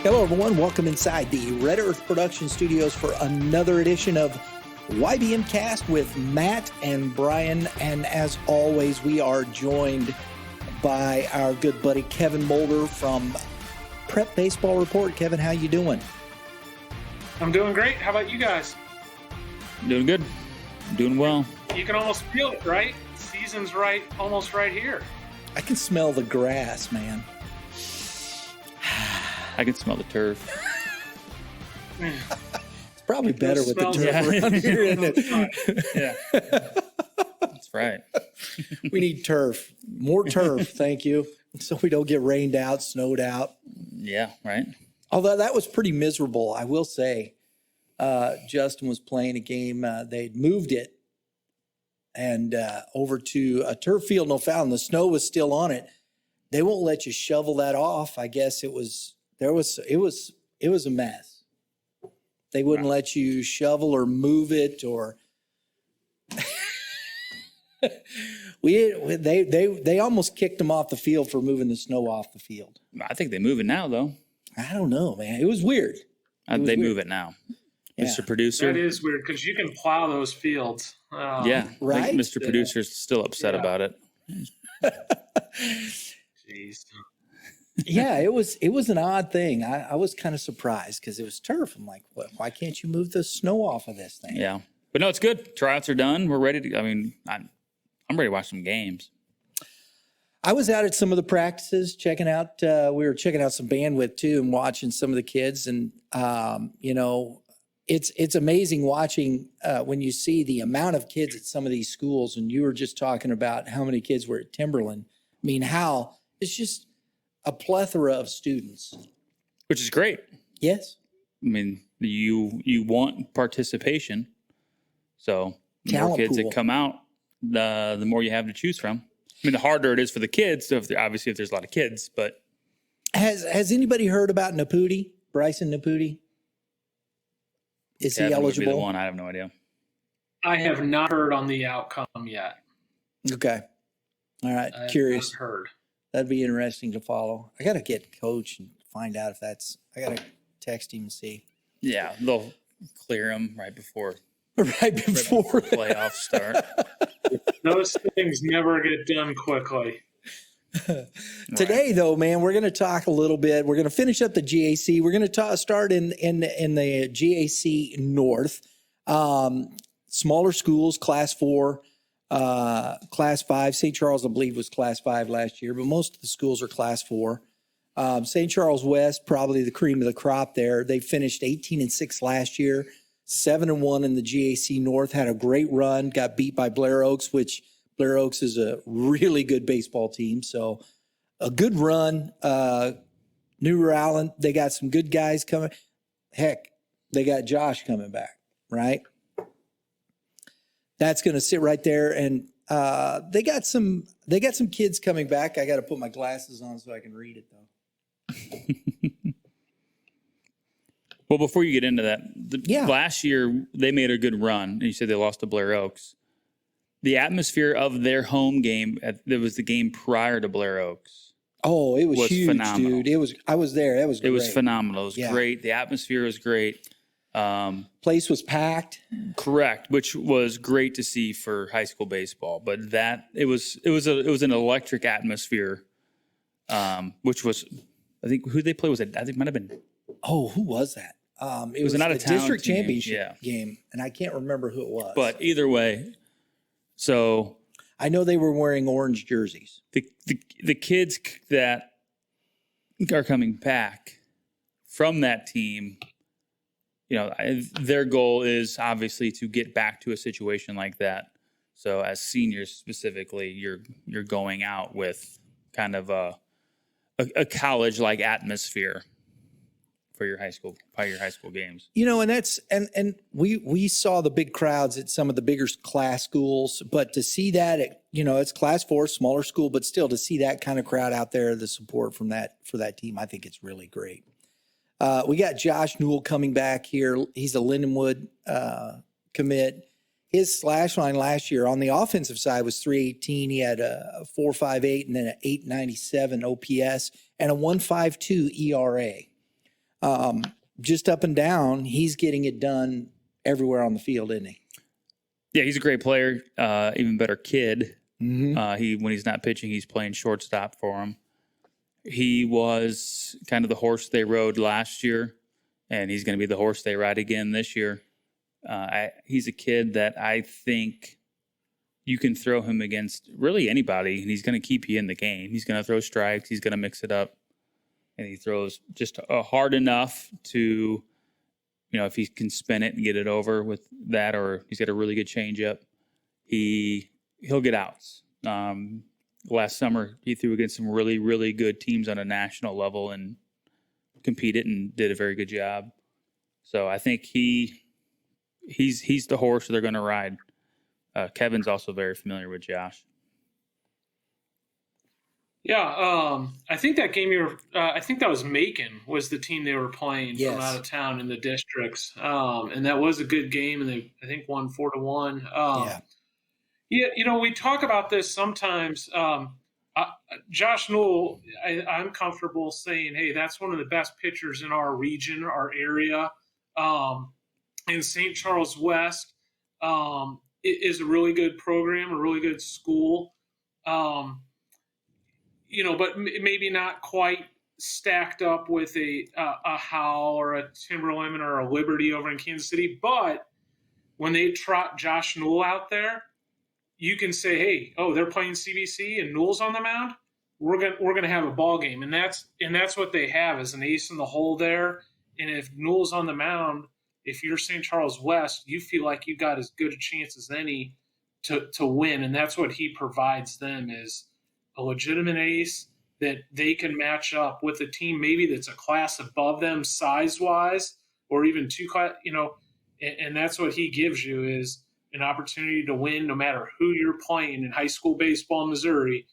Hello, everyone. Welcome inside the Red Earth Production Studios for another edition of YBMcast with Matt and Brian. And as always, we are joined by our good buddy Kevin Moulder from Prep Baseball Report. Kevin, how you doing? I'm doing great. How about you guys? Doing good. Doing well. You can almost feel it, right? Season's almost right here. I can smell the grass, man. I can smell the turf. It's probably better with the turf around here, isn't it? Yeah. That's right. We need turf. More turf, thank you. So we don't get rained out, snowed out. Yeah, right. Although that was pretty miserable, I will say. Justin was playing a game. They'd moved it and over to a turf field, no foul, and the snow was still on it. They won't let you shovel that off. I guess it was a mess. They wouldn't let you shovel or move it, or they almost kicked them off the field for moving the snow off the field. I think they move it now, though. I don't know, man. It was weird. Move it now. Yeah. Mr. Producer. That is weird because you can plow those fields. Yeah, right. I think Mr. Producer's still upset about it. Jeez. Yeah, it was an odd thing. I was kind of surprised because it was turf. I'm like, what? Why can't you move the snow off of this thing? Yeah, but no, it's good. Tryouts are done. We're ready to. I mean, I'm ready to watch some games. I was out at some of the practices, checking out. We were checking out some bandwidth too, and watching some of the kids. And it's amazing watching when you see the amount of kids at some of these schools. And you were just talking about how many kids were at Timberland. I mean, how it's just a plethora of students, Which is great. Yes. I mean, you want participation, so the Talent more kids pool. that come out, the more you have to choose from. I mean, the harder it is for the kids. So if there's a lot of kids, but Has anybody heard about Naputi? Bryson Naputi? Is he Kevin would be the eligible? one. I have no idea. I have not heard on the outcome yet. Okay. All right. I have Curious. not heard. That'd be interesting to follow. I got to get coach and find out if I got to text him and see. Yeah, they'll clear him right before Right before playoffs start. Those things never get done quickly. Today, though, man, we're going to talk a little bit. We're going to finish up the GAC. We're going to start in the GAC North. Smaller schools, Class 4, Class 5. St. Charles, I believe, was Class 5 last year, but most of the schools are Class 4. St. Charles West, probably the cream of the crop there. They finished 18-6 last year, 7-1 in the GAC North, had a great run, got beat by Blair Oaks, which Blair Oaks is a really good baseball team. So a good run. New Rowland, they got some good guys coming. Heck, they got Josh coming back, right? That's going to sit right there. And they got some kids coming back. I got to put my glasses on so I can read it, though. Well, before you get into that, Yeah. last year they made a good run, and you said they lost to Blair Oaks. The atmosphere of their home game, there was the game prior to Blair Oaks. Oh, it was huge, phenomenal. dude. I was there. That was great. It was phenomenal. It was Yeah. great. The atmosphere was great. Place was packed. Correct, which was great to see for high school baseball. But it was an electric atmosphere, which was, I think, who they play was it? I think it might have been. Oh, who was that? It was an the out-of-town district team, championship game, and I can't remember who it was. But either way, so I know they were wearing orange jerseys. the kids that are coming back from that team, their goal is obviously to get back to a situation like that. So as seniors specifically, you're going out with kind of a college-like atmosphere for your high school games. And that's and we saw the big crowds at some of the bigger class schools, but to see that it's Class 4, smaller school, but still to see that kind of crowd out there, the support for that team, I think it's really great. We got Josh Newell coming back here. He's a Lindenwood commit. His slash line last year on the offensive side was .318. He had a .458 and then an .897 OPS and a 1.52 ERA. just up and down, he's getting it done everywhere on the field, isn't he? Yeah, he's a great player, even better kid. Mm-hmm. When he's not pitching, he's playing shortstop for him. He was kind of the horse they rode last year, and he's going to be the horse they ride again this year. He's a kid that I think you can throw him against really anybody, and he's going to keep you in the game. He's going to throw strikes. He's going to mix it up, and he throws just hard enough to, if he can spin it and get it over with that, or he's got a really good changeup, he'll get outs. Last summer, he threw against some really, really good teams on a national level and competed and did a very good job. So I think he's the horse they're going to ride. Kevin's also very familiar with Josh. Yeah, I think that game I think that was Macon was the team they were playing from out of town in the districts, and that was a good game, and they I think won 4-1. Yeah, we talk about this sometimes. Josh Newell, I'm comfortable saying, hey, that's one of the best pitchers in our region, our area. In St. Charles West, it is a really good program, a really good school. But maybe not quite stacked up with a Howell or a Timberland or a Liberty over in Kansas City. But when they trot Josh Newell out there, you can say, hey, they're playing CBC and Newell's on the mound. We're gonna have a ball game, and that's what they have as an ace in the hole there. And if Newell's on the mound, if you're St. Charles West, you feel like you got as good a chance as any to win, and that's what he provides them is a legitimate ace that they can match up with a team maybe that's a class above them size-wise or even two class, and that's what he gives you is an opportunity to win no matter who you're playing in high school baseball in Missouri.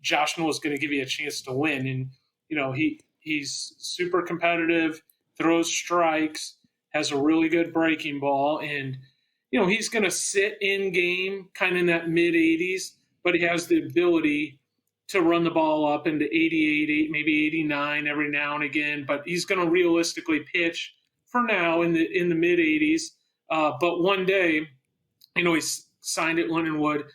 Josh Newell is going to give you a chance to win. And, he's super competitive, throws strikes, has a really good breaking ball. And, he's going to sit in game kind of in that mid-80s, but he has the ability to run the ball up into 88, maybe 89 every now and again. But he's going to realistically pitch for now in the mid-80s. But one day, he's signed at Lindenwood.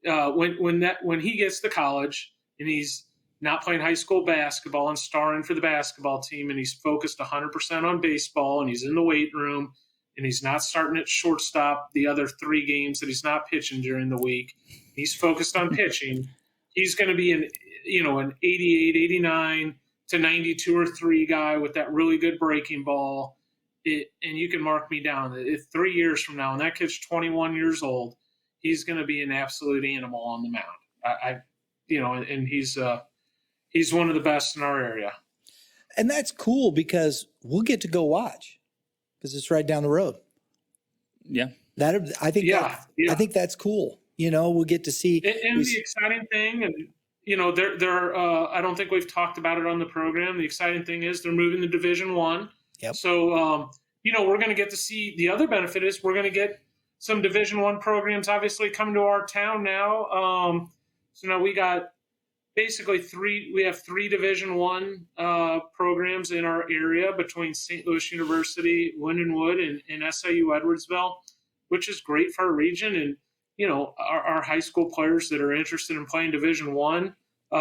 When he gets to college and he's not playing high school basketball and starring for the basketball team, and he's focused 100% on baseball, and he's in the weight room, and he's not starting at shortstop the other 3 games that he's not pitching during the week. He's focused on pitching. He's going to be an 88, 89 to 92 or 3 guy with that really good breaking ball. And you can mark me down. If 3 years from now, and that kid's 21 years old, he's going to be an absolute animal on the mound. And he's one of the best in our area. And that's cool because we'll get to go watch because it's right down the road. Yeah, I think that's cool. We'll get to see. And the exciting thing, and they're I don't think we've talked about it on the program. The exciting thing is they're moving to Division I. Yep. So, we're going to get to see the other benefit is we're going to get some Division I programs obviously coming to our town now. So now we got basically 3 Division I programs in our area between St. Louis University, Lindenwood, and SIU Edwardsville, which is great for our region. And, our high school players that are interested in playing Division I,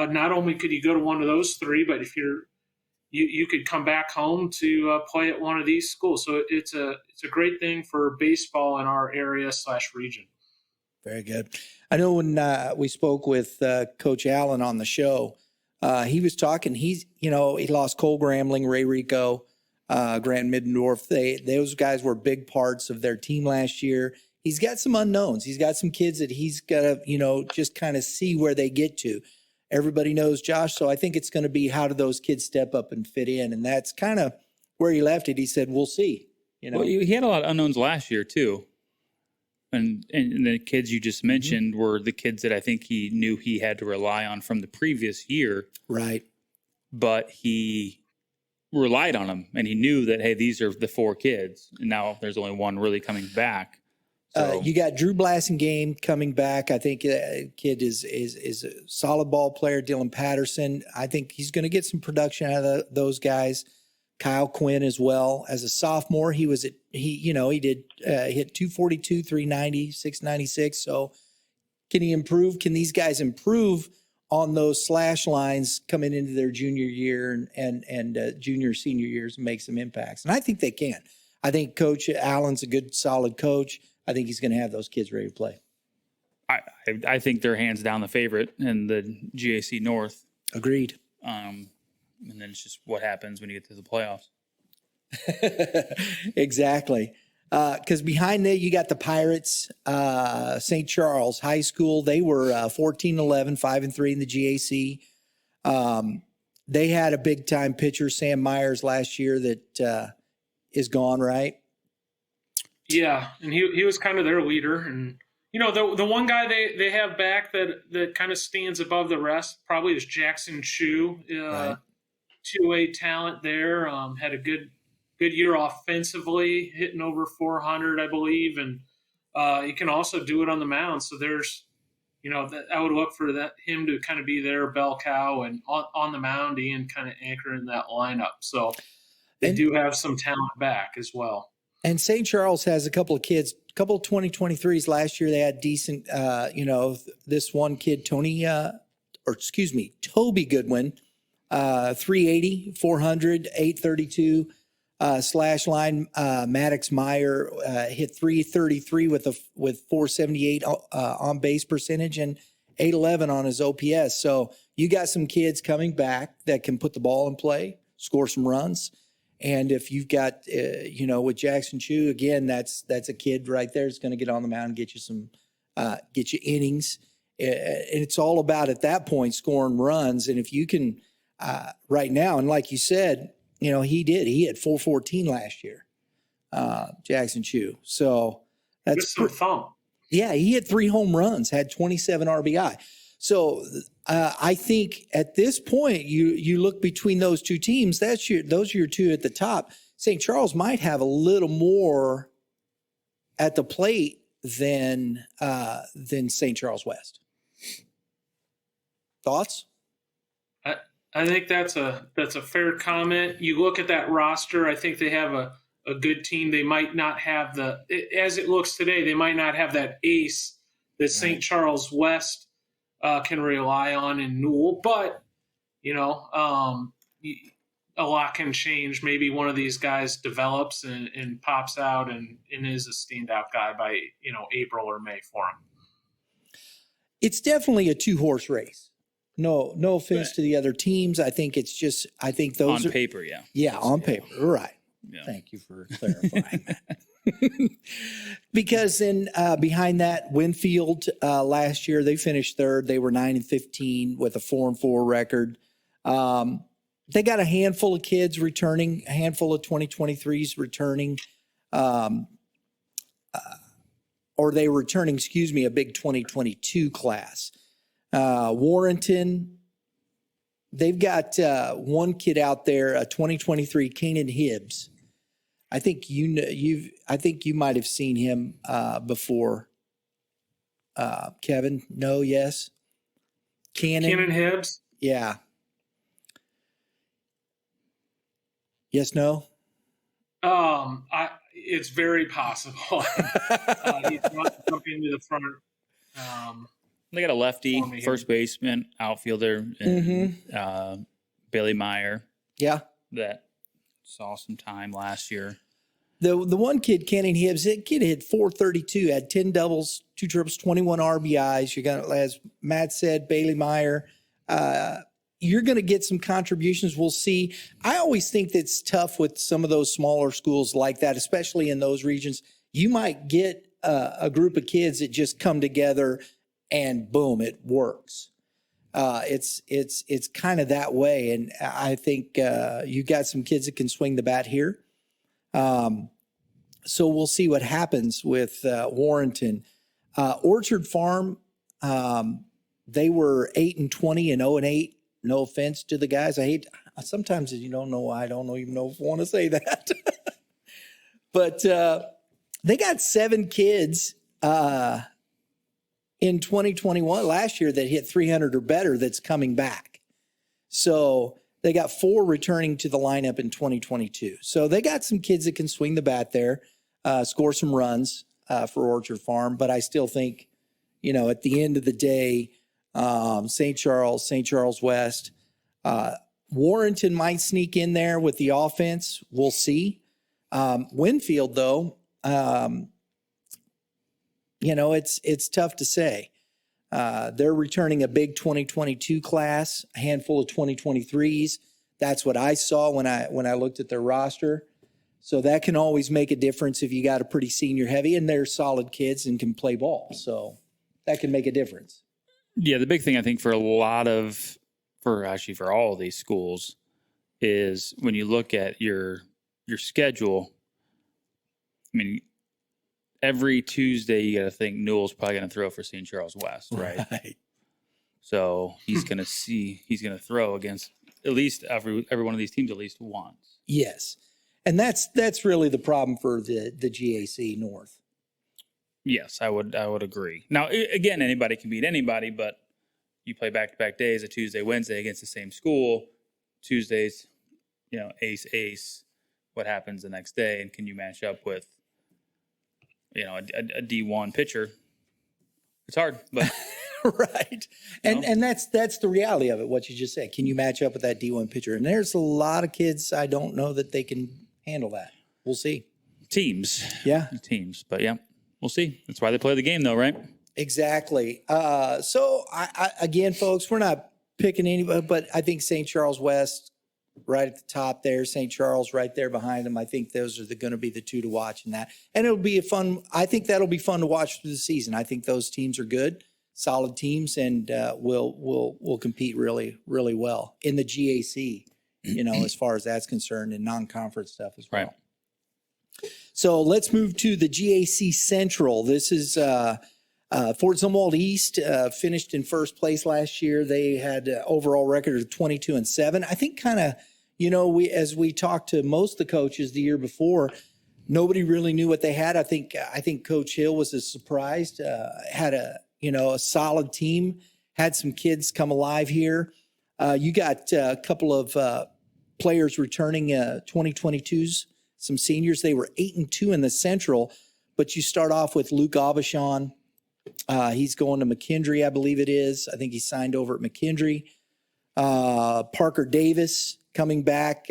not only could you go to one of those 3, but if you could come back home to play at one of these schools. So it's a great thing for baseball in our area / region. Very good. I know when we spoke with Coach Allen on the show, he was talking. He lost Cole Grambling, Ray Rico, Grant Middendorf. Those guys were big parts of their team last year. He's got some unknowns. He's got some kids that he's got to, just kind of see where they get to. Everybody knows Josh, so I think it's going to be how do those kids step up and fit in, and that's kind of where he left it. He said, "We'll see." Well, he had a lot of unknowns last year too, and the kids you just mentioned were the kids that I think he knew he had to rely on from the previous year, right? But he relied on them, and he knew that these are the 4 kids, and now there's only one really coming back. So. You got Drew Blassingame coming back. I think kid is a solid ball player. Dylan Patterson. I think he's going to get some production out of those guys. Kyle Quinn as well. As a sophomore, he did hit 242, 390, 696. So can he improve? Can these guys improve on those slash lines coming into their junior year and junior, senior years and make some impacts? And I think they can. I think Coach Allen's a good, solid coach. I think he's going to have those kids ready to play. I think they're hands down the favorite in the GAC North. Agreed. And then it's just what happens when you get to the playoffs. Exactly. Because behind that, you got the Pirates, St. Charles High School. They were 14-11, 5-3 in the GAC. They had a big-time pitcher, Sam Myers, last year that is gone, right? Yeah, and he was kind of their leader. And, the one guy they have back that kind of stands above the rest probably is Jackson Chu, Right. 2A talent there. Had a good year offensively, hitting over 400, I believe, and he can also do it on the mound. So there's, I would look for him to kind of be their bell cow and on the mound and kind of anchoring that lineup. So they do have some talent back as well. And St. Charles has a couple of kids, a couple of 2023s last year. They had decent, this one kid, Toby Goodwin, 380, 400, 832 slash line. Maddox Meyer hit 333 with 478 on base percentage and 811 on his OPS. So you got some kids coming back that can put the ball in play, score some runs. And if you've got, with Jackson Chu, again, that's a kid right there that's going to get on the mound and get you innings. And it's all about, at that point, scoring runs. And if you can, right now, and like you said, he had 414 last year, Jackson Chu. So that's some thump. Yeah, he hit 3 home runs, had 27 RBI. So I think at this point, you look between those two teams. Those are your two at the top. St. Charles might have a little more at the plate than St. Charles West. Thoughts? I think that's a fair comment. You look at that roster. I think they have a good team. They might not have as it looks today, they might not have that ace that St. Charles West can rely on in Newell, but a lot can change. Maybe one of these guys develops and pops out and is a standout guy by April or May for him. It's definitely a 2-horse race. No offense to the other teams. I think those on paper, yeah. Yeah, on paper, right. Yeah. Thank you for clarifying that. Because then behind that, Winfield last year, they finished third. They were 9-15 with a 4-4 record. They got a handful of kids returning, a handful of 2023s returning, or they were returning, a big 2022 class. Warrenton, they've got one kid out there, a 2023, Kanan Hibbs. I think you might have seen him before. Kevin, no, yes. Kanan Hibbs? Yeah. Yes, no? It's very possible. He's not jumping into the front. They got a lefty, first baseman, outfielder, and Bailey Meyer. Yeah. That saw some time last year. The one kid, Cannon Hibbs, that kid hit 432, had 10 doubles, 2 triples, 21 RBIs. You're going to, as Matt said, Bailey Meyer. You're going to get some contributions. We'll see. I always think that's tough with some of those smaller schools like that, especially in those regions. You might get a group of kids that just come together and boom, it works. It's kind of that way. And I think you got some kids that can swing the bat here. So we'll see what happens with Warrenton. Orchard Farm, they were 8-20 and 0-8. No offense to the guys. Sometimes you don't know. I don't even know if I want to say that. But they got 7 kids in 2021 last year that hit 300 or better that's coming back. So They got 4 returning to the lineup in 2022. So they got some kids that can swing the bat there, score some runs for Orchard Farm. But I still think, at the end of the day, St. Charles West, Warrenton might sneak in there with the offense. We'll see. Winfield, though, it's tough to say. They're returning a big 2022 class, a handful of 2023s. That's what I saw when I looked at their roster. So that can always make a difference if you got a pretty senior heavy, and they're solid kids and can play ball. So that can make a difference. Yeah, the big thing I think for all of these schools is when you look at your schedule. I mean, every Tuesday you got to think Newell's probably going to throw for St. Charles West, right? So he's going to throw against at least every one of these teams at least once. Yes, and that's really the problem for the GAC North. Yes, I would agree. Now, again, anybody can beat anybody, but you play back-to-back days, a Tuesday, Wednesday against the same school. Tuesdays, ace. What happens the next day, and can you match up with, a D1 pitcher? It's hard, but right. And that's the reality of it. What you just said. Can you match up with that D1 pitcher? And there's a lot of kids I don't know that they can handle that. We'll see. Teams. Yeah. Teams. But yeah, we'll see. That's why they play the game, though, right? Exactly. So I again, folks, we're not picking anybody, but I think St. Charles West right at the top there, St. Charles right there behind them. I think those are going to be the two to watch in that. And it'll be I think that'll be fun to watch through the season. I think those teams are good, solid teams, and will compete really, really well in the GAC, as far as that's concerned, and non-conference stuff as well. Right. So let's move to the GAC Central. This is Fort Zumwalt East finished in first place last year. They had an overall record of 22-7. I think kind of, as we talked to most of the coaches the year before, nobody really knew what they had. I think Coach Hill was as surprised. Had a solid team. Had some kids come alive here. You got a couple of players returning 2022s. Some seniors. They were 8-2 in the Central, but you start off with Luke Aubuchon. He's going to McKendree, I believe it is. I think he signed over at McKendree. Parker Davis coming back.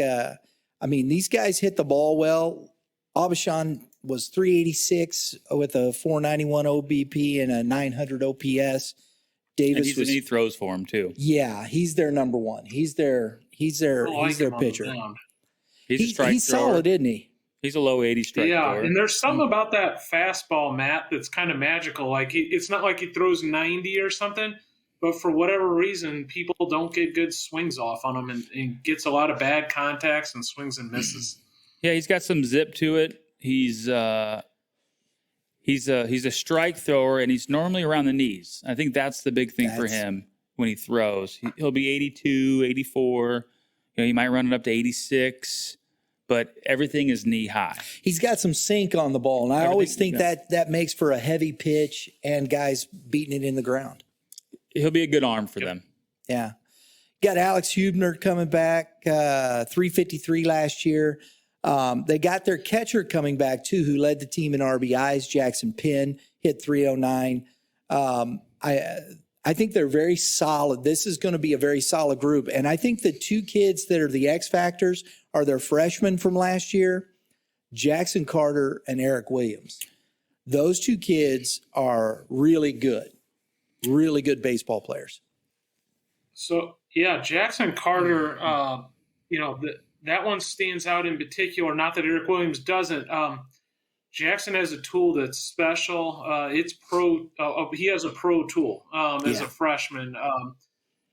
These guys hit the ball well. Aubuchon was 386 with a 491 OBP and a 900 OPS. Davis and he throws for him too. Yeah, he's their number one. He's their pitcher. He's solid, isn't he? He's a low 80 strike thrower. And there's something about that fastball, Matt, that's kind of magical. Like it's not like he throws 90 or something, but for whatever reason, people don't get good swings off on him, and gets a lot of bad contacts and swings and misses. Yeah, he's got some zip to it. He's a strike thrower, and he's normally around the knees. I think that's the big thing for him when he throws. He'll be 82, 84. He might run it up to 86. But everything is knee high. He's got some sink on the ball, and I always think that makes for a heavy pitch and guys beating it in the ground. He'll be a good arm for them. Yeah. Got Alex Hubner coming back, 353 last year. They got their catcher coming back, too, who led the team in RBIs. Jackson Penn hit 309. I think they're very solid. This is going to be a very solid group. And I think the two kids that are the X factors are their freshmen from last year, Jackson Carter and Eric Williams. Those two kids are really good baseball players. So, yeah, Jackson Carter, that one stands out in particular. Not that Eric Williams doesn't. Jackson has a tool that's special. It's pro. He has a pro tool as a freshman.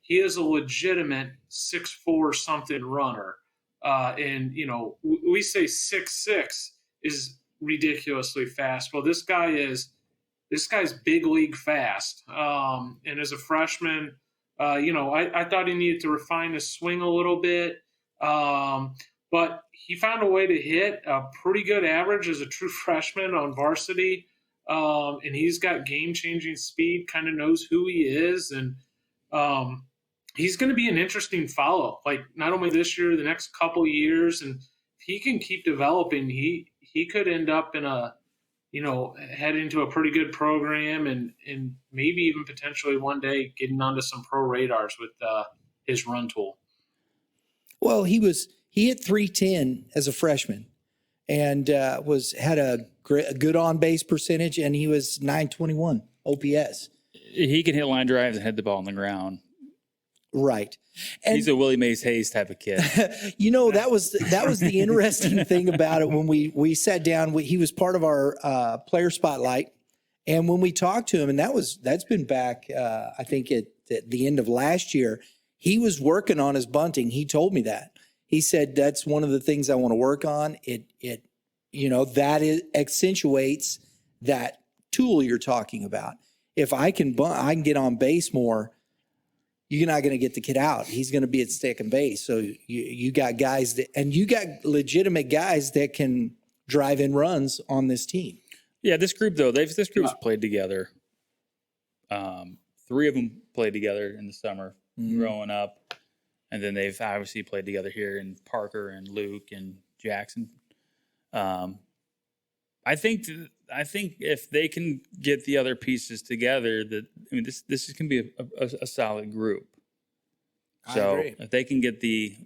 He is a legitimate 6'4" something runner. And we say 6'6" is ridiculously fast. Well, this guy's big league fast. And as a freshman, I thought he needed to refine his swing a little bit. But he found a way to hit a pretty good average as a true freshman on varsity. And he's got game-changing speed, kind of knows who he is. And he's going to be an interesting follow. Like not only this year, the next couple years, and if he can keep developing, he could end up in a head into a pretty good program, and maybe even potentially one day getting onto some pro radars with his run tool. Well, he hit 310 as a freshman, and had a good on base percentage, and he was 921 OPS. He can hit line drives and hit the ball on the ground. Right. And he's a Willie Mays Hayes type of kid. That was the interesting thing about it when we sat down. He was part of our player spotlight, and when we talked to him, and that's been back, I think at the end of last year, he was working on his bunting. He told me that. He said that's one of the things I want to work on. That accentuates that tool you're talking about. If I can bunt, I can get on base more. You're not going to get the kid out. He's going to be at second base. So you got guys you got legitimate guys that can drive in runs on this team. Yeah, this group though, this group's played together. 3 of them played together in the summer growing up, and then they've obviously played together here in Parker and Luke and Jackson. I think if they can get the other pieces together, this is going to be a solid group. So if they can get the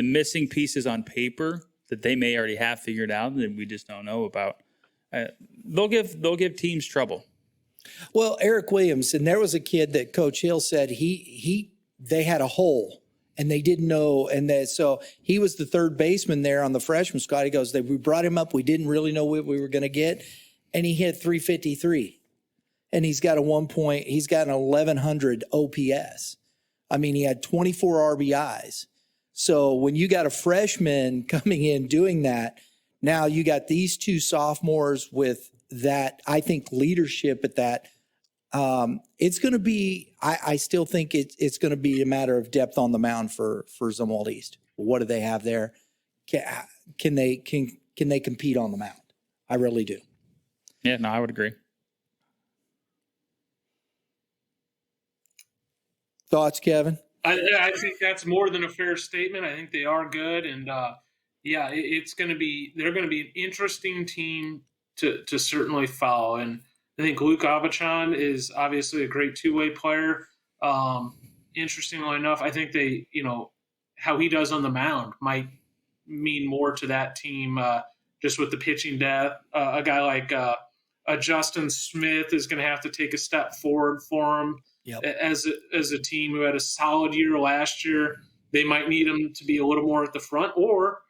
missing pieces on paper that they may already have figured out that we just don't know about, they'll give teams trouble. Well, Eric Williams, and there was a kid that Coach Hill said they had a hole. And they didn't know, so he was the third baseman there on the freshman squad. He goes, we brought him up. We didn't really know what we were going to get, and he hit 353, and he's got he's got an 1100 OPS. I mean, he had 24 RBIs. So when you got a freshman coming in doing that, now you got these 2 sophomores with that, I think, leadership at that. It's going to be, I still think it's going to be a matter of depth on the mound for Zumwalt East. What do they have there? Can they compete on the mound? I really do. Yeah, no, I would agree. Thoughts, Kevin? I think that's more than a fair statement. I think they are good, and they're going to be an interesting team to certainly follow. And I think Luke Abachan is obviously a great two-way player. Interestingly enough, I think how he does on the mound might mean more to that team just with the pitching depth. A guy like Justin Smith is going to have to take a step forward for him. Yep. As a team who had a solid year last year. They might need him to be a little more at the front, or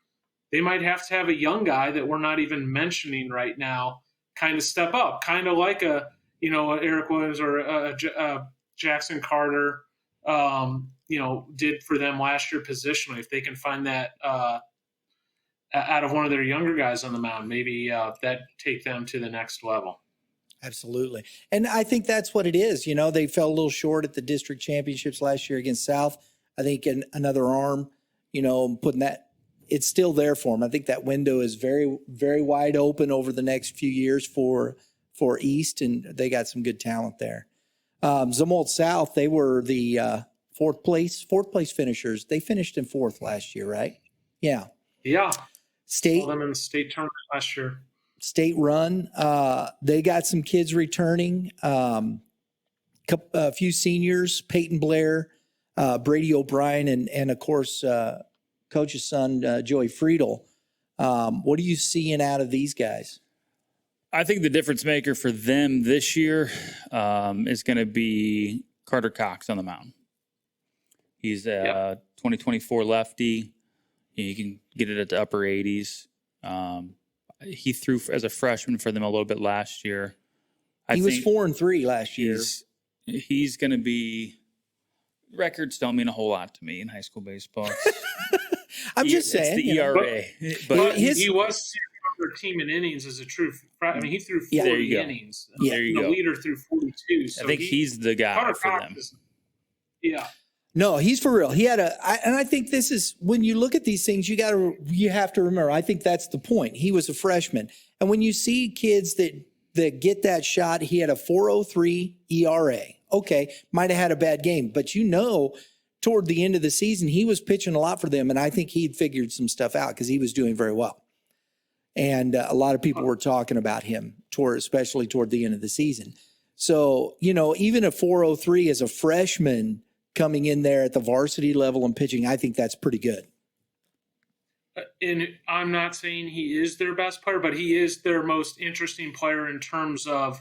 they might have to have a young guy that we're not even mentioning right now kind of step up, kind of like Eric Williams or Jackson Carter, did for them last year positionally. If they can find that out of one of their younger guys on the mound, maybe that take them to the next level. Absolutely. And I think that's what it is. They fell a little short at the district championships last year against South. I think another arm, putting that, it's still there for them. I think that window is very, very wide open over the next few years for East, and they got some good talent there. Zumwalt South, they were the fourth place finishers. They finished in 4th last year, right? Yeah. Yeah. State. Saw them in the state tournament last year. State run. They got some kids returning. A few seniors, Peyton Blair, Brady O'Brien, and of course, Coach's son, Joey Friedel. What are you seeing out of these guys? I think the difference maker for them this year is going to be Carter Cox on the mound. He's a 2024 lefty. You can get it at the upper 80s. He threw as a freshman for them a little bit last year. He was 4-3 last year. He's going to be. Records don't mean a whole lot to me in high school baseball. I'm just saying. It's the ERA. But he was their team in innings as a true. I mean, he threw 40 innings. Yeah. There you the go. leader threw 42. So I think he's the guy for them. No, he's for real. He had and I think this is when you look at these things, you have to remember. I think that's the point. He was a freshman, and when you see kids that get that shot, he had a 4.03 ERA, okay, might have had a bad game, but toward the end of the season, he was pitching a lot for them. And I think he'd figured some stuff out because he was doing very well. And a lot of people were talking about him especially toward the end of the season. So, even a 403 as a freshman coming in there at the varsity level and pitching, I think that's pretty good. And I'm not saying he is their best player, but he is their most interesting player in terms of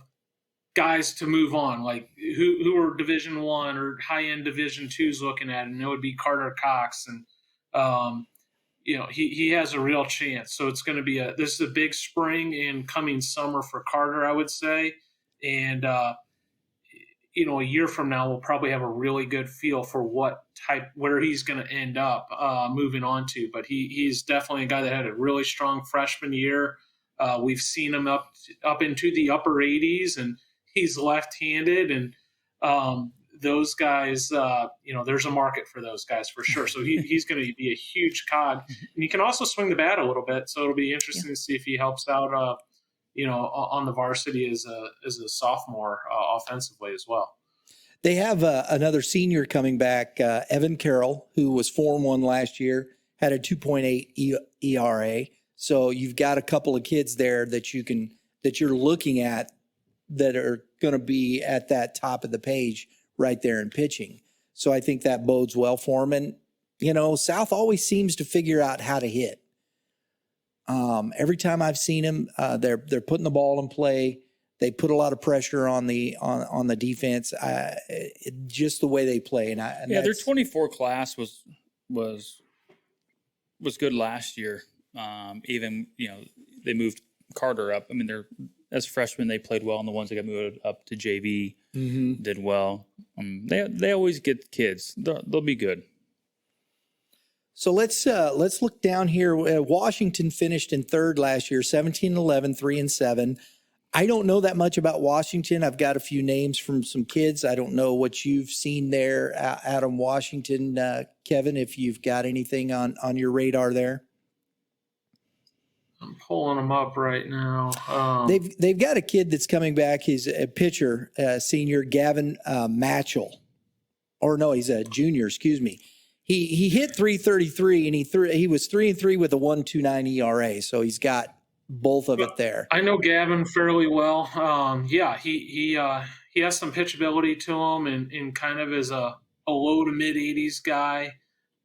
guys to move on, like who are Division I or high-end Division IIs looking at, and it would be Carter Cox. And, he has a real chance. So it's going to be this is a big spring and coming summer for Carter, I would say. And, a year from now, we'll probably have a really good feel for where he's going to end up moving on to. But he's definitely a guy that had a really strong freshman year. We've seen him up into the upper 80s, and he's left-handed. And those guys, there's a market for those guys for sure. So he's going to be a huge cog. And he can also swing the bat a little bit. So it'll be interesting to see if he helps out on the varsity as a sophomore offensively as well. They have another senior coming back, Evan Carroll, who was 4-1 last year, had a 2.8 ERA. So you've got a couple of kids there that you're looking at that are going to be at that top of the page right there in pitching. So I think that bodes well for them. And, South always seems to figure out how to hit. Every time I've seen them, they're putting the ball in play. They put a lot of pressure on the defense. Just the way they play, their 24 class was good last year. Even they moved Carter up. I mean, as freshmen they played well, and the ones that got moved up to JV did well. They always get kids. They'll be good. So let's look down here. Washington finished in third last year, 17-11, 3-7. I don't know that much about Washington. I've got a few names from some kids. I don't know what you've seen there out of Washington, Kevin, if you've got anything on your radar there. I'm pulling them up right now. They've got a kid that's coming back. He's a pitcher, senior, Gavin Matchell. Or no, he's a junior, excuse me. He hit 333, and he was 3-3 with a 1.29 ERA. So he's got both of it there. I know Gavin fairly well. He has some pitchability to him, and kind of is a low to mid 80s guy,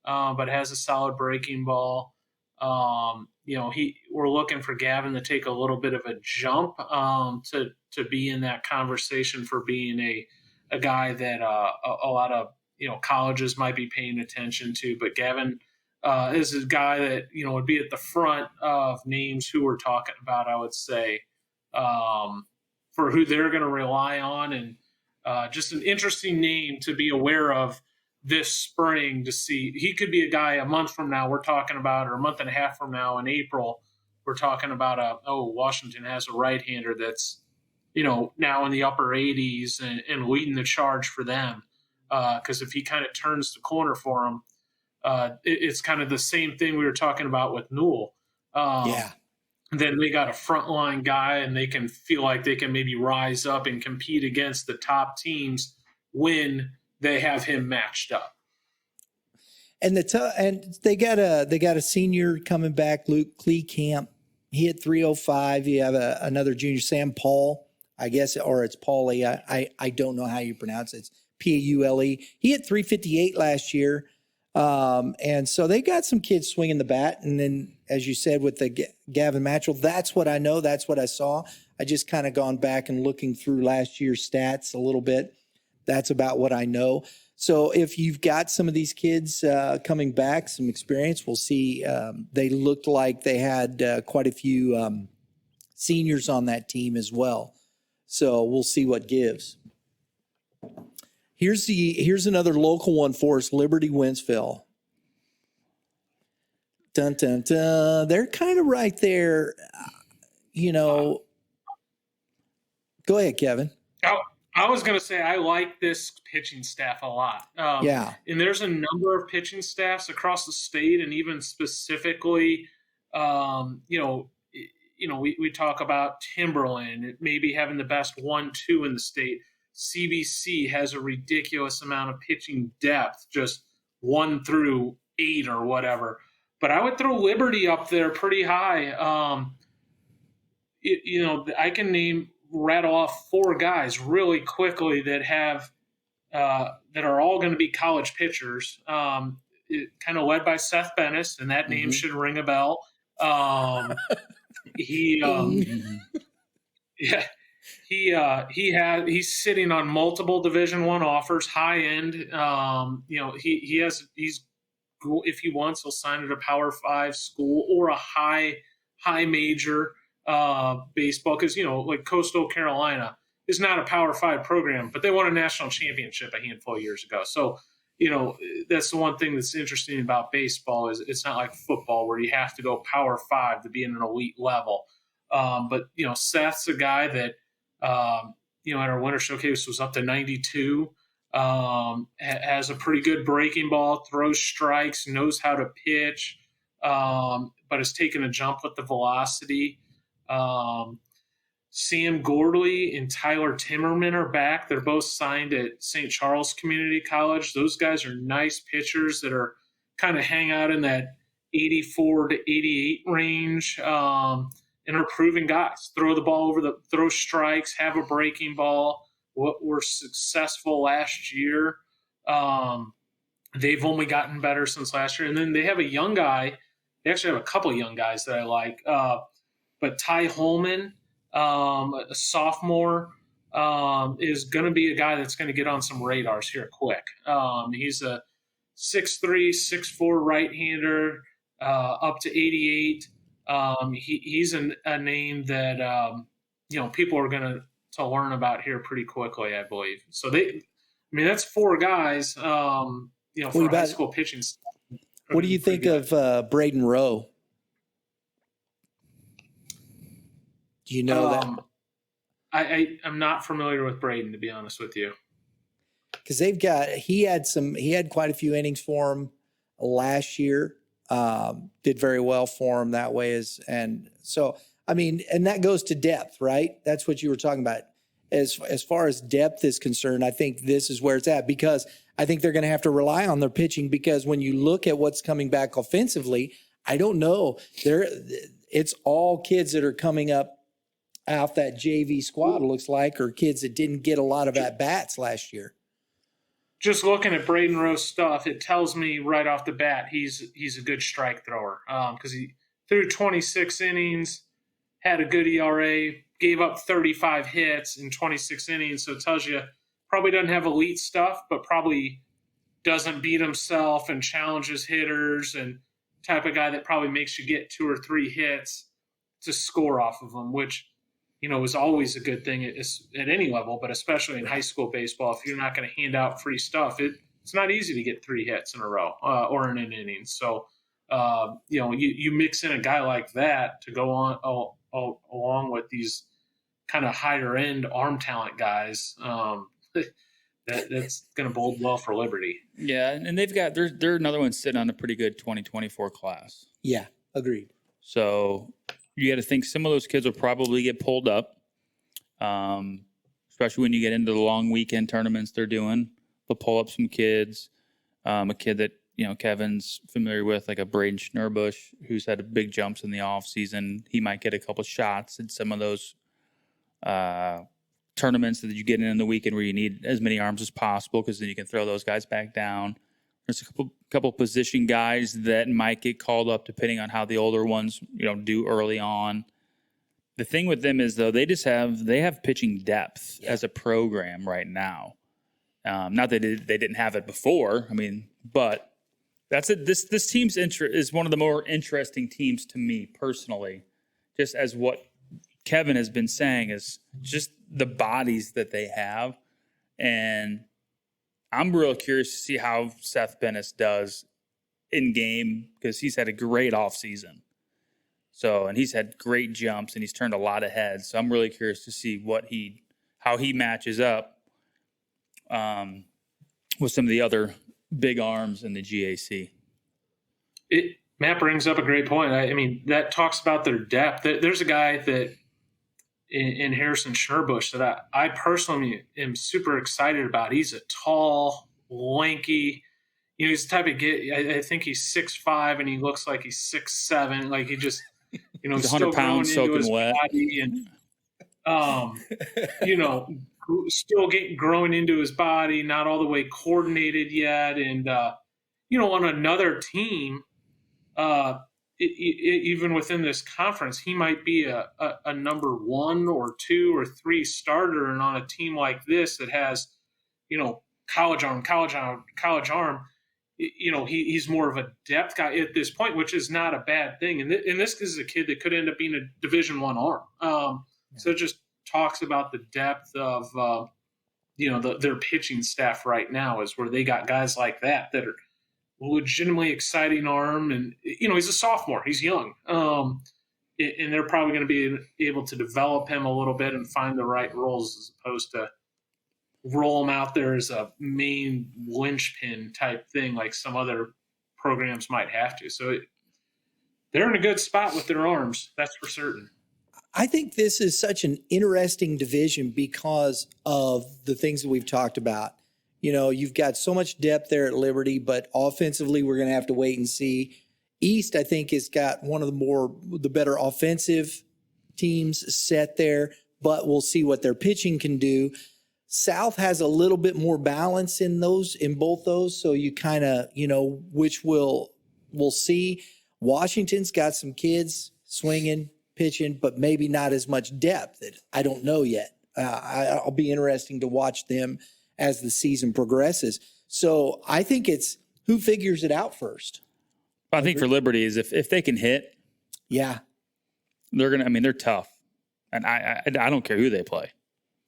but has a solid breaking ball. We're looking for Gavin to take a little bit of a jump to be in that conversation for being a guy that a lot of colleges might be paying attention to. But Gavin is a guy that would be at the front of names who we're talking about, I would say, for who they're going to rely on, and just an interesting name to be aware of this spring to see. He could be a guy a month from now we're talking about, or a month and a half from now in April, we're talking about Washington has a right-hander that's, now in the upper 80s and leading the charge for them. Because if he kind of turns the corner for him, it's kind of the same thing we were talking about with Newell. Then they got a frontline guy, and they can feel like they can maybe rise up and compete against the top teams when they have him matched up. And they got a senior coming back, Luke Kleekamp. He hit 305. You have another junior, Sam Paul, I guess, or it's Paulie. I don't know how you pronounce it. It's Paule. He hit 358 last year. And so they got some kids swinging the bat. And then, as you said, with the Gavin Matchell, that's what I know. That's what I saw. I just kind of gone back and looking through last year's stats a little bit. That's about what I know. So if you've got some of these kids coming back, some experience, we'll see. They looked like they had quite a few seniors on that team as well. So we'll see what gives. Here's another local one for us, Liberty Winsville. Dun, dun, dun. They're kind of right there, Go ahead, Kevin. I was going to say I like this pitching staff a lot. And there's a number of pitching staffs across the state, and even specifically, we talk about Timberland maybe having the best 1-2 in the state. CBC has a ridiculous amount of pitching depth, just 1 through 8 or whatever. But I would throw Liberty up there pretty high. I can rattle off 4 guys really quickly that have that are all going to be college pitchers. Kind of led by Seth Bennis, and that name should ring a bell. He's sitting on multiple Division I offers, high end. He's if he wants, he'll sign at a Power 5 school or a high major baseball, because like Coastal Carolina is not a Power 5 program, but they won a national championship a handful of years ago. So that's the one thing that's interesting about baseball is it's not like football where you have to go Power 5 to be in an elite level. But Seth's a guy that at our winter showcase was up to 92. Has a pretty good breaking ball, throws strikes, knows how to pitch, but has taken a jump with the velocity. Sam Gordley and Tyler Timmerman are back. They're both signed at St. Charles Community College. Those guys are nice pitchers that are kind of hang out in that 84 to 88 range, and are proven guys. Throw the ball throw strikes, have a breaking ball. Were successful last year. They've only gotten better since last year. And then they have a young guy. They actually have a couple of young guys that I like. But Ty Holman, a sophomore, is going to be a guy that's going to get on some radars here quick. He's a 6'3", 6'4" right-hander, up to 88. He's a name that people are going to learn about here pretty quickly, I believe. So that's 4 guys. For high school pitching. What do you think of Braden Rowe? Do you know that? I'm not familiar with Braden, to be honest with you. Because he had quite a few innings for him last year. Did very well for him that way. And that goes to depth, right? That's what you were talking about. As far as depth is concerned, I think this is where it's at, because I think they're going to have to rely on their pitching, because when you look at what's coming back offensively, I don't know. It's all kids that are coming up off that JV squad, it looks like, or kids that didn't get a lot of at-bats last year. Just looking at Braden Rowe's stuff, it tells me right off the bat he's a good strike thrower, because he threw 26 innings, had a good ERA, gave up 35 hits in 26 innings. So it tells you probably doesn't have elite stuff, but probably doesn't beat himself and challenges hitters, and type of guy that probably makes you get 2 or 3 hits to score off of them, which is always a good thing at any level, but especially in high school baseball. If you're not going to hand out free stuff, it's not easy to get 3 hits in a row or in an inning. So, you mix in a guy like that to go on along with these kind of higher end arm talent guys. That's going to bode well for Liberty. Yeah, and they're another one sitting on a pretty good 2024 class. Yeah, agreed. So you got to think some of those kids will probably get pulled up, especially when you get into the long weekend tournaments they're doing. They'll pull up some kids. A kid that Kevin's familiar with, like a Braden Schnurbush, who's had big jumps in the off season. He might get a couple shots in some of those tournaments that you get in the weekend where you need as many arms as possible, because then you can throw those guys back down. There's a couple position guys that might get called up depending on how the older ones do early on. The thing with them is, though, they have pitching depth as a program right now. Not that they didn't have it before. But that's it. This team's is one of the more interesting teams to me personally, just as what Kevin has been saying, is just the bodies that they have. And I'm real curious to see how Seth Bennis does in game, because he's had a great offseason. And he's had great jumps and he's turned a lot of heads. So I'm really curious to see how he matches up with some of the other big arms in the GAC. Matt brings up a great point. That talks about their depth. There's a guy that in Harrison Schnurbush that I personally am super excited about. He's a tall, lanky, he's the type of I think he's 6'5", and he looks like he's 6'7". Like he just, He's still 100 growing pounds into his soaking wet. body and, still growing into his body, not all the way coordinated yet. And, on another team, even within this conference, he might be a number 1 or 2 or 3 starter. And on a team like this that has, college arm, he's more of a depth guy at this point, which is not a bad thing. And this is a kid that could end up being a Division I arm. So it just talks about the depth of, their pitching staff right now is where they got guys like that are legitimately exciting arm. And, he's a sophomore. He's young. And they're probably going to be able to develop him a little bit and find the right roles as opposed to roll him out there as a main linchpin type thing like some other programs might have to. So they're in a good spot with their arms. That's for certain. I think this is such an interesting division because of the things that we've talked about. You've got so much depth there at Liberty, but offensively, we're going to have to wait and see. East, I think, has got one of the better offensive teams set there, but we'll see what their pitching can do. South has a little bit more balance in both those. So you kind of, which we'll see. Washington's got some kids swinging, pitching, but maybe not as much depth. I don't know yet. I'll be interesting to watch them as the season progresses. So I think it's who figures it out first. I think for Liberty is if they can hit, yeah, they're tough, and I don't care who they play.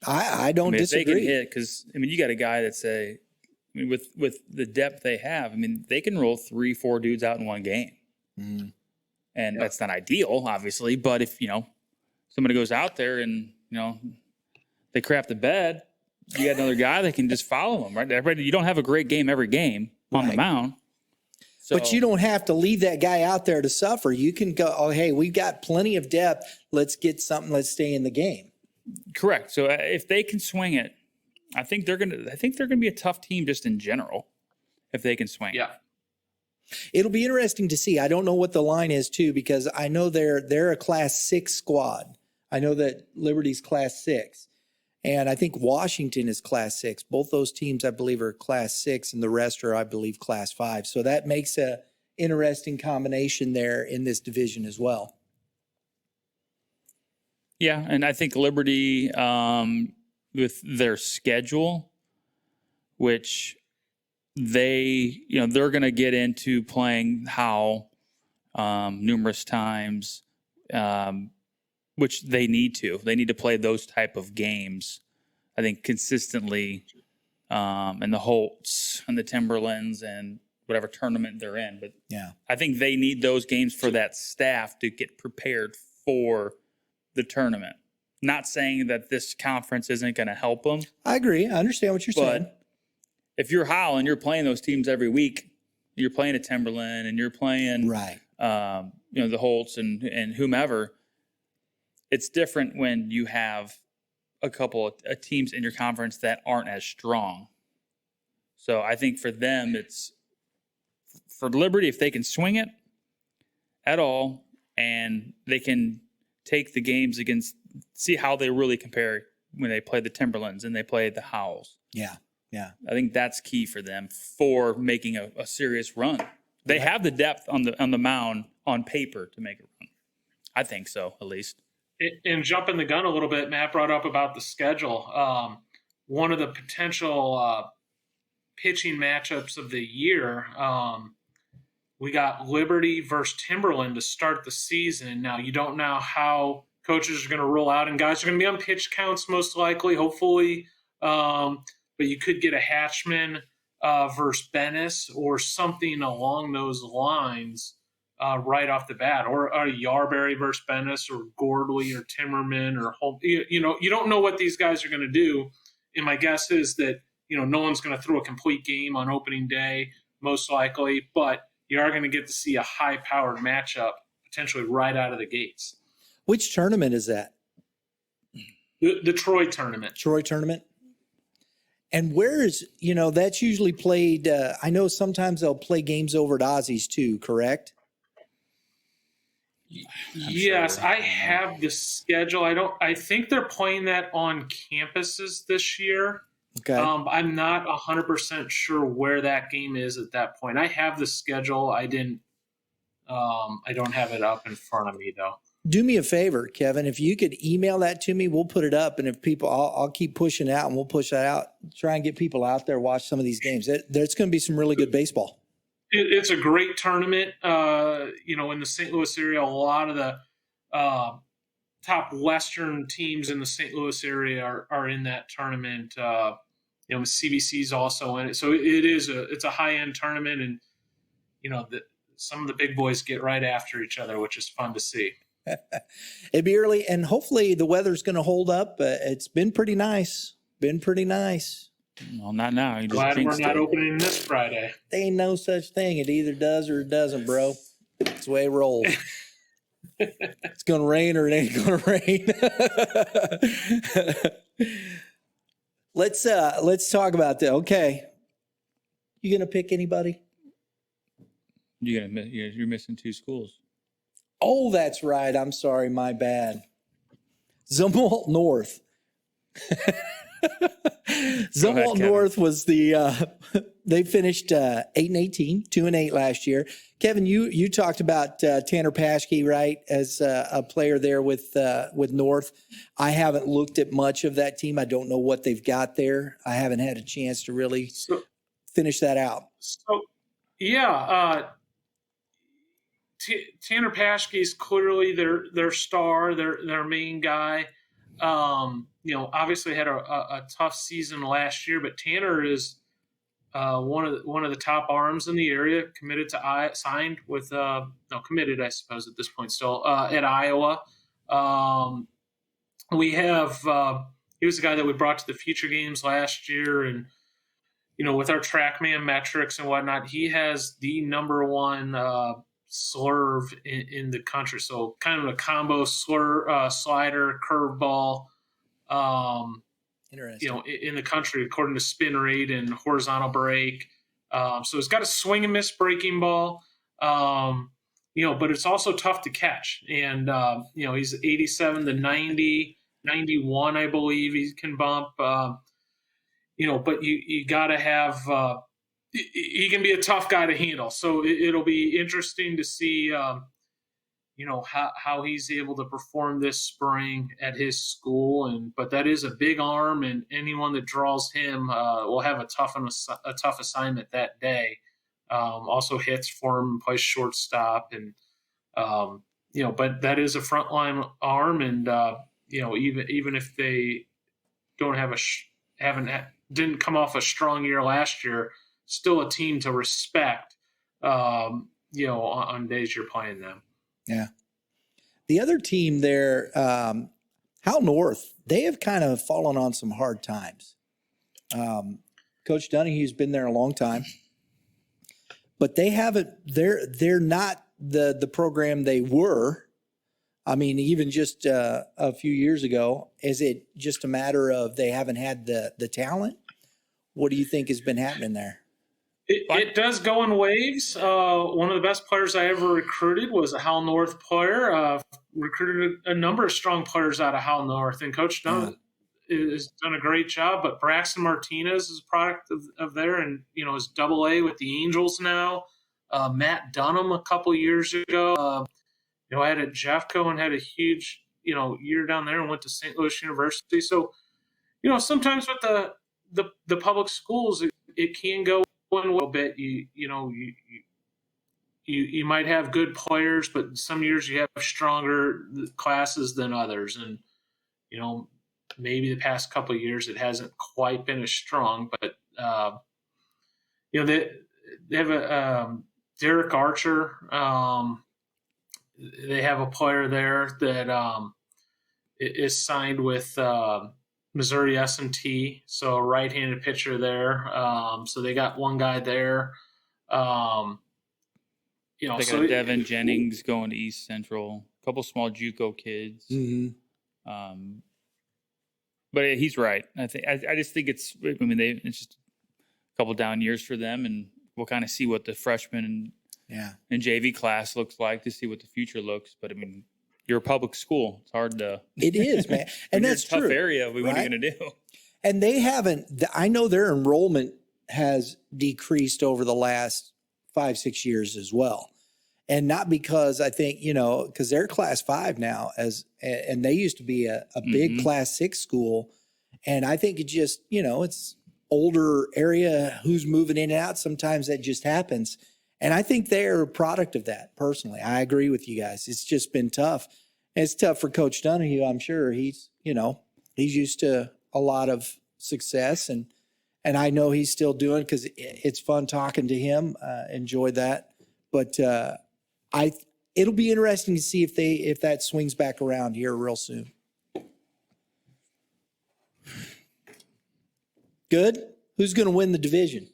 I don't disagree. If they can hit, because you got a guy that's with the depth they have, they can roll 3-4 dudes out in one game, and that's not ideal, obviously. But if somebody goes out there and they crap the bed, you got another guy that can just follow them, right? Everybody, you don't have a great game every game on the mound. So, but you don't have to leave that guy out there to suffer. You can go, oh, hey, we've got plenty of depth. Let's get something. Let's stay in the game. Correct. So if they can swing it, I think they're gonna be a tough team just in general if they can swing. Yeah. It'll be interesting to see. I don't know what the line is too, because I know they're a Class 6 squad. I know that Liberty's Class 6. And I think Washington is Class 6. Both those teams, I believe, are Class 6, and the rest are, I believe, Class 5. So that makes a interesting combination there in this division as well. Yeah, and I think Liberty, with their schedule, which they're going to get into playing Howell numerous times, which they need to. They need to play those type of games, I think, consistently, and the Holts and the Timberlands and whatever tournament they're in. But yeah, I think they need those games for that staff to get prepared for the tournament. Not saying that this conference isn't going to help them. I agree. I understand what you're saying. But if you're Howell and you're playing those teams every week, you're playing a Timberland and you're playing right. The Holts and whomever. It's different when you have a couple of teams in your conference that aren't as strong. So I think for them, it's for Liberty, if they can swing it at all and they can take the games against, see how they really compare when they play the Timberlands and they play the Howells. Yeah, yeah. I think that's key for them for making a serious run. They have the depth on the mound on paper to make a run. I think so, at least. And jumping the gun a little bit, Matt brought up about the schedule. One of the potential pitching matchups of the year, we got Liberty versus Timberland to start the season. Now, you don't know how coaches are going to roll out, and guys are going to be on pitch counts most likely, hopefully. But you could get a Hatchman versus Bennis or something along those lines. Right off the bat, or Yarberry versus Bennis, or Gordley, or Timmerman, or Holt. You don't know what these guys are going to do. And my guess is that no one's going to throw a complete game on opening day, most likely. But you are going to get to see a high-powered matchup potentially right out of the gates. Which tournament is that? The Troy tournament. Troy tournament. And where is, that's usually played, I know sometimes they'll play games over at Ozzy's too, correct? Yes, sure. I have the schedule. I think they're playing that on campuses this year. Okay. I'm not 100% sure where that game is at that point. I have the schedule. I don't have it up in front of me though. Do me a favor, Kevin. If you could email that to me, we'll put it up. And if people, I'll keep pushing out and we'll push that out. Try and get people out there, watch some of these games. There's going to be some really good baseball. It's a great tournament. In the St. Louis area, a lot of the top Western teams in the St. Louis area are in that tournament. CBC's also in it. So it's a high-end tournament, and, some of the big boys get right after each other, which is fun to see. It'd be early, and hopefully the weather's going to hold up. It's been pretty nice. Well, not now. You just Glad we're jinxed not it. opening this Friday. There ain't no such thing. It either does or it doesn't, bro. It's the way it rolls. It's going to rain or it ain't going to rain. Let's talk about that. Okay. You going to pick anybody? You're missing 2 schools. Oh, that's right. I'm sorry. My bad. Zumwalt North. Zumwalt North was they finished 8-18, 2-8 last year. Kevin, you talked about Tanner Paschke, right, as a player there with North. I haven't looked at much of that team. I don't know what they've got there. I haven't had a chance to really finish that out. Tanner Paschke is clearly their star, their main guy. Obviously had a tough season last year, but Tanner is one of the top arms in the area. Signed with committed, I suppose at this point still at Iowa. We have he was the guy that we brought to the future games last year, and with our TrackMan metrics and whatnot, he has the number one slurve in the country. So kind of a combo slider, curveball, Interesting. in the country according to spin rate and horizontal break. So it's got a swing and miss breaking ball, but it's also tough to catch. And, he's 87 to 90, 91, I believe he can bump, but you got to have he can be a tough guy to handle. So it'll be interesting to see, how he's able to perform this spring at his school. But that is a big arm, and anyone that draws him will have a tough assignment that day. Also hits for him, plays shortstop, and but that is a frontline arm, and even if they don't have didn't come off a strong year last year, still a team to respect, on days you're playing them. Yeah. The other team there, Hal North, they have kind of fallen on some hard times. Coach Donahue's been there a long time, but they haven't, they're not the program they were. I mean, even just a few years ago. Is it just a matter of they haven't had the talent? What do you think has been happening there? It does go in waves. One of the best players I ever recruited was a Hal North player. Recruited a number of strong players out of Hal North, and Coach Dunn has done a great job. But Braxton Martinez is a product of there, and is AA with the Angels now. Matt Dunham a couple years ago, I had at Jeffco and had a huge year down there, and went to St. Louis University. So sometimes with the public schools, it can go a little bit. You might have good players, but some years you have stronger classes than others, and maybe the past couple of years it hasn't quite been as strong. But they have a Derek Archer. They have a player there that is signed with Missouri S&T, so a right-handed pitcher there. So they got one guy there. They got Devin Jennings going to East Central. A couple small JUCO kids. Mm-hmm. But he's right. I just think it's just a couple down years for them, and we'll kind of see what the freshman and JV class looks like to see what the future looks. But I mean, you're a public school. It's hard to. It is, man. And that's a tough true. area. What are you going to do? And they haven't, I know their enrollment has decreased over the last 5-6 years as well. And not because I think, because they're class 5 now and they used to be a big class 6 school. And I think it just, it's older area who's moving in and out. Sometimes that just happens. And I think they're a product of that personally. I agree with you guys. It's just been tough. And it's tough for Coach Donahue. I'm sure he's used to a lot of success and I know he's still doing because it's fun talking to him. Enjoyed that. But, it'll be interesting to see if that swings back around here real soon. Good. Who's going to win the division?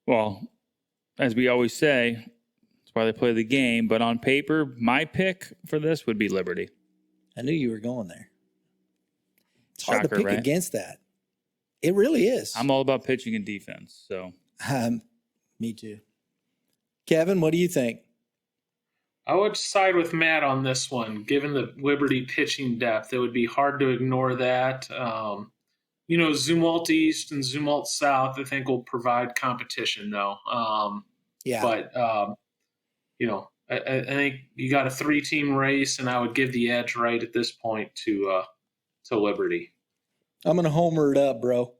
Well, as we always say, that's why they play the game. But on paper, my pick for this would be Liberty. I knew you were going there. It's hard Shocker, to pick right? against that. It really is. I'm all about pitching and defense. So, me too. Kevin, what do you think? I would side with Matt on this one. Given the Liberty pitching depth, it would be hard to ignore that. Zumwalt East and Zumwalt South, I think, will provide competition, though. But I think you got a 3-team race, and I would give the edge right at this point to Liberty. I'm going to homer it up, bro.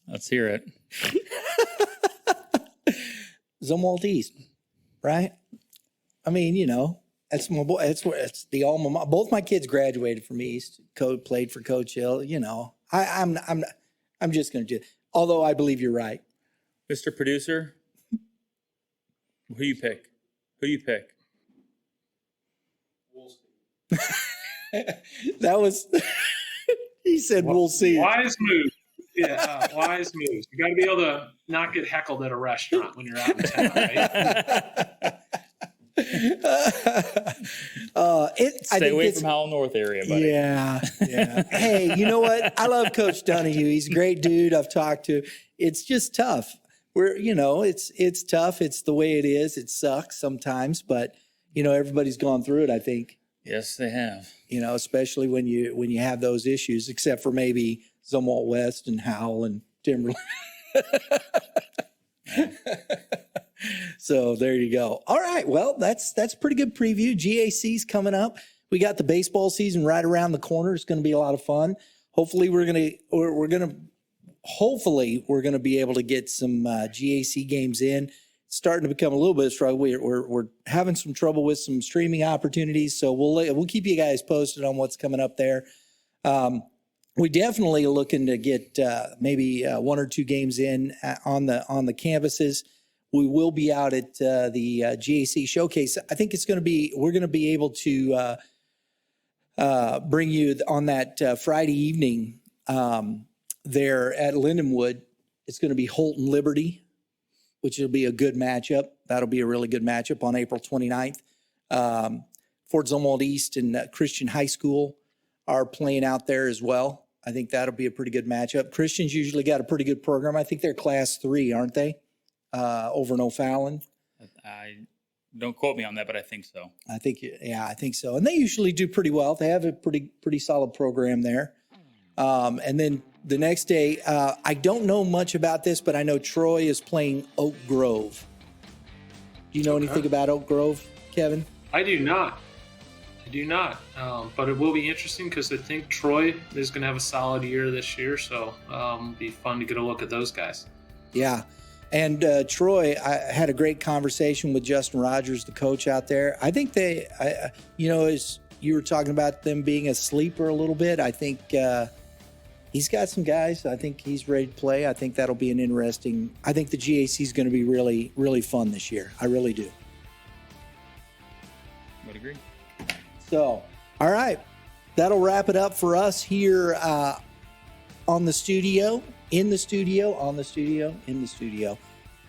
Let's hear it. Zumwalt East, right? I mean, that's my boy. It's the alma mater. Both my kids graduated from East. Played for Coach Hill. I'm just going to do it. Although I believe you're right, Mr. Producer. Who you pick? That was. He said, "We'll see." Wise move. Yeah, wise moves. You got to be able to not get heckled at a restaurant when you're out in town, right? Stay away from Howell North area, buddy. Yeah. Hey, you know what? I love Coach Donahue. He's a great dude. I've talked to. It's just tough. It's tough. It's the way it is. It sucks sometimes, but everybody's gone through it. I think. Yes, they have. Especially when you have those issues, except for maybe Zumwalt West and Howell and Timberland. So there you go. All right. Well, that's a pretty good preview. GAC's coming up. We got the baseball season right around the corner. It's going to be a lot of fun. Hopefully we're going to be able to get some GAC games in. It's starting to become a little bit of struggle. We're having some trouble with some streaming opportunities. So we'll keep you guys posted on what's coming up there. We definitely are looking to get maybe 1 or 2 games in on the campuses. We will be out at the GAC Showcase. I think we're going to be able to bring you on that Friday evening there at Lindenwood. It's going to be Holton Liberty, which will be a good matchup. That'll be a really good matchup on April 29th. Fort Zumwalt East and Christian High School are playing out there as well. I think that'll be a pretty good matchup. Christian's usually got a pretty good program. I think they're class 3, aren't they? Over in O'Fallon. Don't quote me on that, but I think so. I think so. And they usually do pretty well. They have a pretty solid program there. And then the next day, I don't know much about this, but I know Troy is playing Oak Grove. Do you know anything about Oak Grove, Kevin? I do not. But it will be interesting because I think Troy is going to have a solid year this year. So it'll be fun to get a look at those guys. Yeah. And Troy, I had a great conversation with Justin Rogers, the coach out there. I think as you were talking about them being a sleeper a little bit, I think he's got some guys. I think he's ready to play. I think that'll be I think the GAC is going to be really, really fun this year. I really do. Would agree. So, all right. That'll wrap it up for us here in the studio.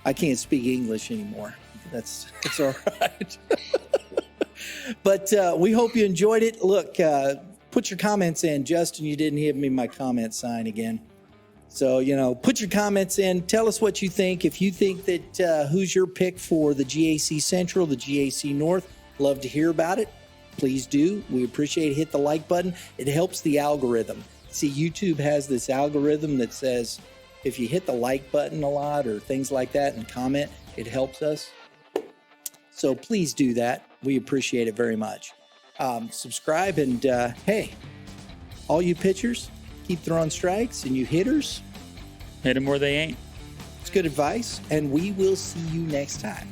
I can't speak English anymore. That's all right. But we hope you enjoyed it. Look, put your comments in. Justin, you didn't give me my comment sign again. So, put your comments in. Tell us what you think. If you think that who's your pick for the GAC Central, the GAC North, love to hear about it. Please do. We appreciate it. Hit the like button. It helps the algorithm. See, YouTube has this algorithm that says if you hit the like button a lot or things like that and comment, it helps us. So please do that. We appreciate it very much. Subscribe and hey, all you pitchers, keep throwing strikes, and you hitters, Hit them where they ain't. it's good advice, and we will see you next time.